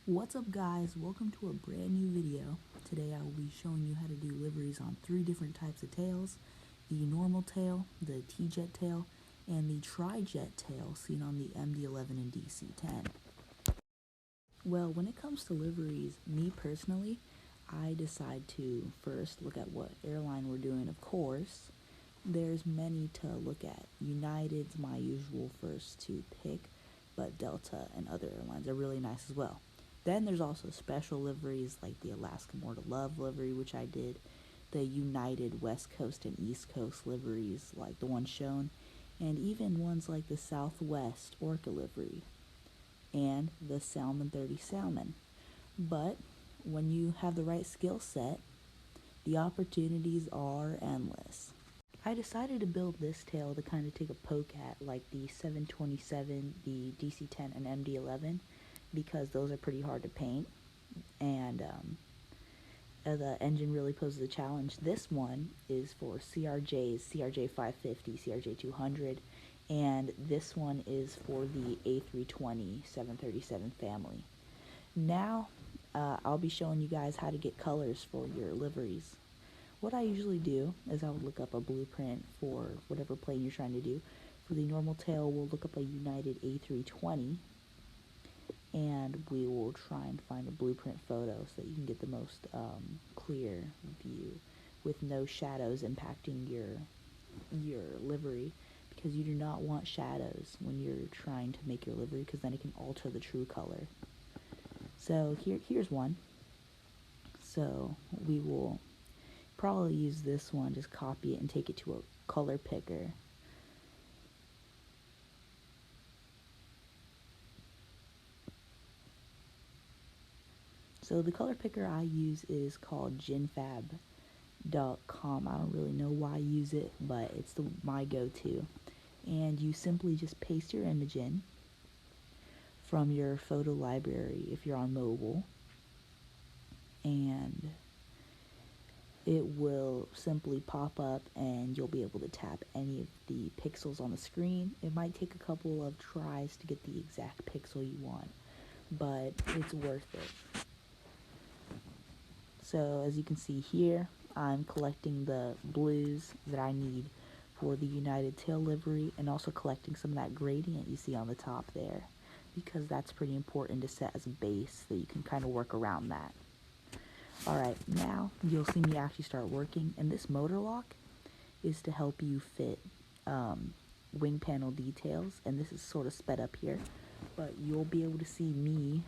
What's up guys, welcome to a brand new video. Today I will be showing you how to do liveries on 3 different types of tails. The normal tail, the T-jet tail, and the tri-jet tail seen on the MD-11 and DC-10. Well, when it comes to liveries, me personally, I decide to first look at what airline we're doing, of course. There's many to look at. United's my usual first to pick, but Delta and other airlines are really nice as well. Then there's also special liveries like the Alaska More to Love livery, which I did, the United West Coast and East Coast liveries like the one shown, and even ones like the Southwest Orca livery and the Salmon 30 Salmon. But when you have the right skill set, the opportunities are endless. I decided to build this tail to kind of take a poke at like the 727, the DC-10, and MD-11 because those are pretty hard to paint, and the engine really poses a challenge. This one is for CRJs, CRJ 550, CRJ 200, and this one is for the A320 737 family. Now, I'll be showing you guys how to get colors for your liveries. What I usually do is I would look up a blueprint for whatever plane you're trying to do. For the normal tail, we'll look up a United A320, and we will try and find a blueprint photo so that you can get the most clear view with no shadows impacting your livery, because you do not want shadows when you're trying to make your livery, because then it can alter the true color. So here's one. So we will probably use this one, just copy it and take it to a color picker. So the color picker I use is called ginfab.com. I don't really know why I use it, but it's my go-to. And you simply just paste your image in from your photo library if you're on mobile, and it will simply pop up and you'll be able to tap any of the pixels on the screen. It might take a couple of tries to get the exact pixel you want, but it's worth it. So as you can see here, I'm collecting the blues that I need for the United tail livery, and also collecting some of that gradient you see on the top there, because that's pretty important to set as a base so that you can kind of work around that. Alright, now you'll see me actually start working, and this motor lock is to help you fit wing panel details, and this is sort of sped up here, but you'll be able to see me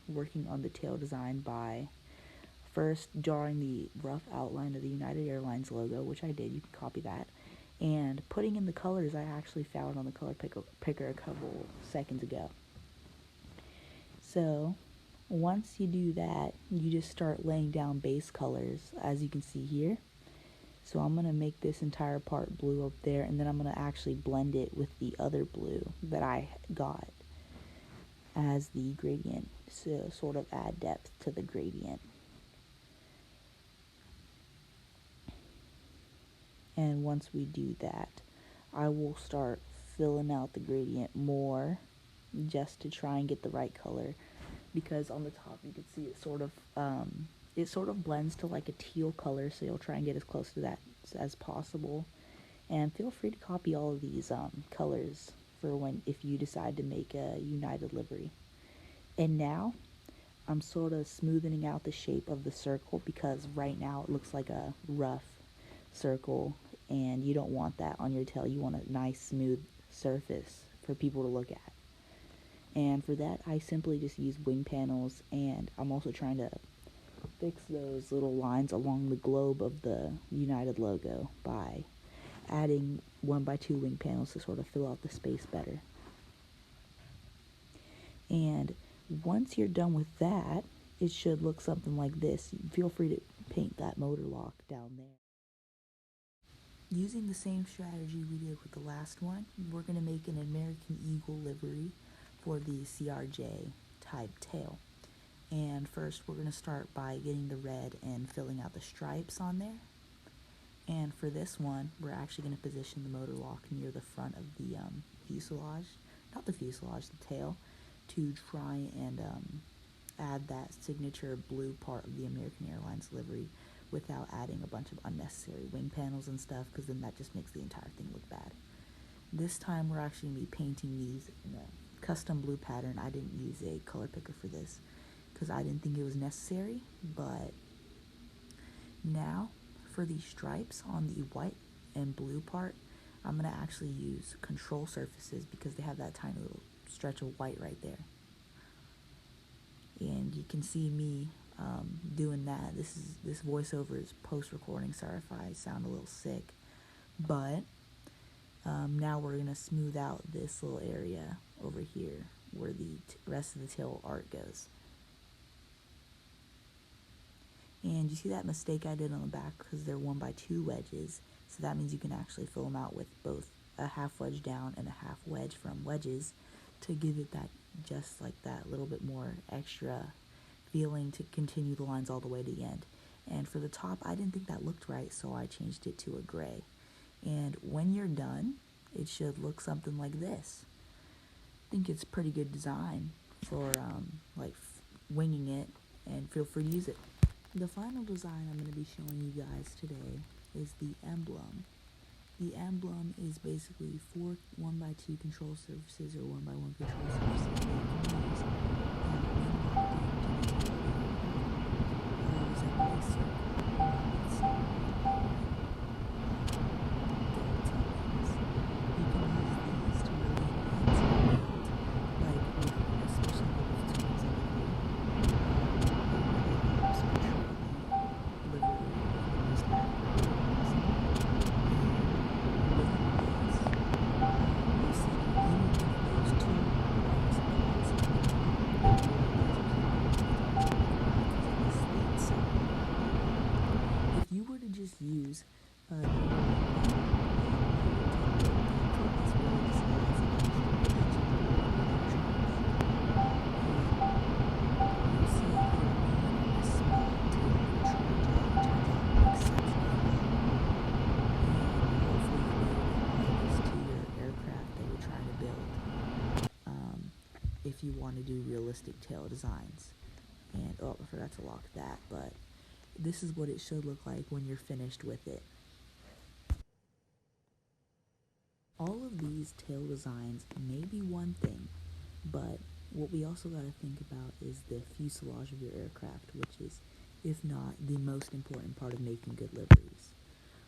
working on the tail design by first drawing the rough outline of the United Airlines logo, which I did, you can copy that, and putting in the colors I actually found on the color picker a couple seconds ago. So once you do that, you just start laying down base colors, as you can see here. So I'm going to make this entire part blue up there, and then I'm going to actually blend it with the other blue that I got as the gradient, so sort of add depth to the gradient. And once we do that, I will start filling out the gradient more, just to try and get the right color, because on the top you can see it sort of blends to like a teal color, so you'll try and get as close to that as possible. And feel free to copy all of these colors for if you decide to make a United livery. And now I'm sort of smoothing out the shape of the circle, because right now it looks like a rough circle, and you don't want that on your tail. You want a nice smooth surface for people to look at. And for that, I simply just use wing panels, and I'm also trying to fix those little lines along the globe of the United logo by adding 1x2 wing panels to sort of fill out the space better. And once you're done with that, it should look something like this. Feel free to paint that motor lock down there. Using the same strategy we did with the last one, we're going to make an American Eagle livery for the CRJ type tail. And first we're going to start by getting the red and filling out the stripes on there. And for this one, we're actually going to position the motor lock near the front of the fuselage, not the fuselage, the tail, to try and add that signature blue part of the American Airlines livery without adding a bunch of unnecessary wing panels and stuff, because then that just makes the entire thing look bad. This time we're actually going to be painting these in a custom blue pattern. I didn't use a color picker for this because I didn't think it was necessary, but now for the stripes on the white and blue part, I'm going to actually use control surfaces because they have that tiny little stretch of white right there. And you can see me doing that. This voiceover is post-recording. Sorry if I sound a little sick, but now we're gonna smooth out this little area over here where the rest of the tail art goes. And you see that mistake I did on the back because they're 1x2 wedges, so that means you can actually fill them out with both a half wedge down and a half wedge from wedges to give it that, just like that little bit more extra feeling to continue the lines all the way to the end. And for the top, I didn't think that looked right, so I changed it to a gray. And when you're done, it should look something like this. I think it's pretty good design for winging it, and feel free to use it. The final design I'm going to be showing you guys today is the emblem. The emblem is basically 4 1x2 control surfaces or 1x1 control surfaces that you can use and resemble a circle. You can use these to really enhance your build, like especially with turns in the view. It really helps portray the livery in the most accurate way possible. If you were to just use if you want to do realistic tail designs. And oh, I forgot to lock that, but this is what it should look like when you're finished with it. All of these tail designs may be one thing, but what we also got to think about is the fuselage of your aircraft, which is, if not the most important part of making good liveries.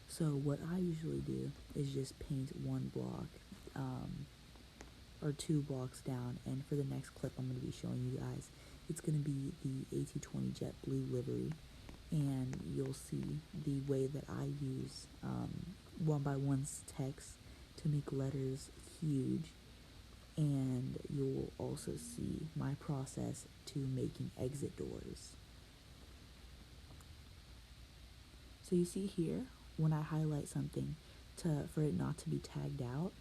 So what I usually do is just paint one block or 2 blocks down, and for the next clip I'm going to be showing you guys, it's going to be the A220 jet blue livery, and you'll see the way that I use 1x1 text to make letters huge, and you'll also see my process to making exit doors. So you see here, when I highlight something for it not to be tagged out,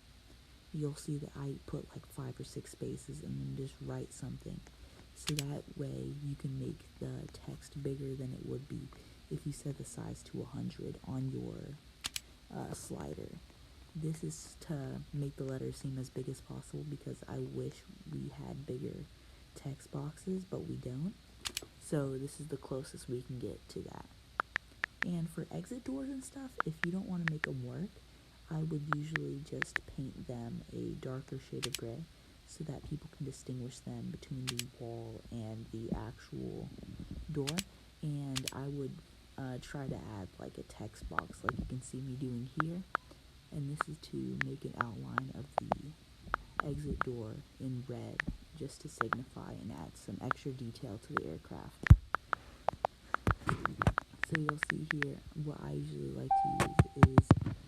you'll see that I put like 5 or 6 spaces and then just write something. So that way you can make the text bigger than it would be if you set the size to 100 on your slider. This is to make the letters seem as big as possible because I wish we had bigger text boxes, but we don't. So this is the closest we can get to that. And for exit doors and stuff, if you don't want to make them work, I would usually just paint them a darker shade of gray so that people can distinguish them between the wall and the actual door. And I would try to add like a text box like you can see me doing here. And this is to make an outline of the exit door in red just to signify and add some extra detail to the aircraft. So you'll see here, what I usually like to use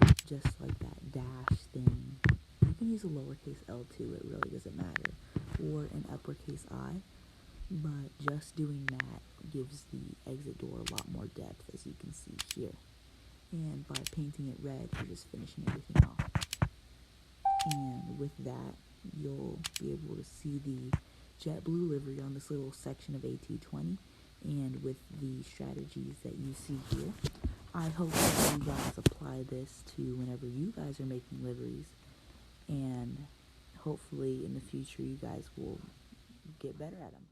is just like that dash thing. You can use a lowercase L too, it really doesn't matter, or an uppercase I, but just doing that gives the exit door a lot more depth, as you can see here. And by painting it red, you're just finishing everything off. And with that, you'll be able to see the JetBlue livery on this little section of A220, and with the strategies that you see here. I hope that you guys apply this to whenever you guys are making liveries, and hopefully in the future you guys will get better at them.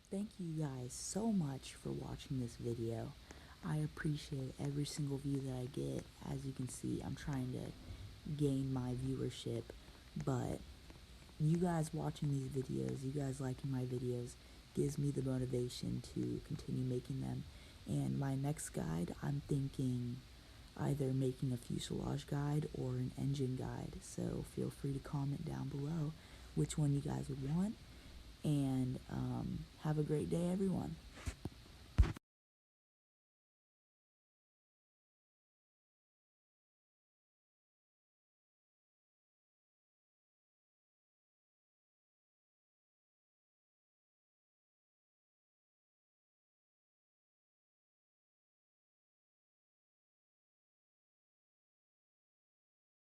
Thank you guys so much for watching this video. I appreciate every single view that I get. As you can see, I'm trying to gain my viewership, but you guys watching these videos, you guys liking my videos, gives me the motivation to continue making them. And my next guide, I'm thinking either making a fuselage guide or an engine guide, so feel free to comment down below which one you guys would want, and have a great day, everyone.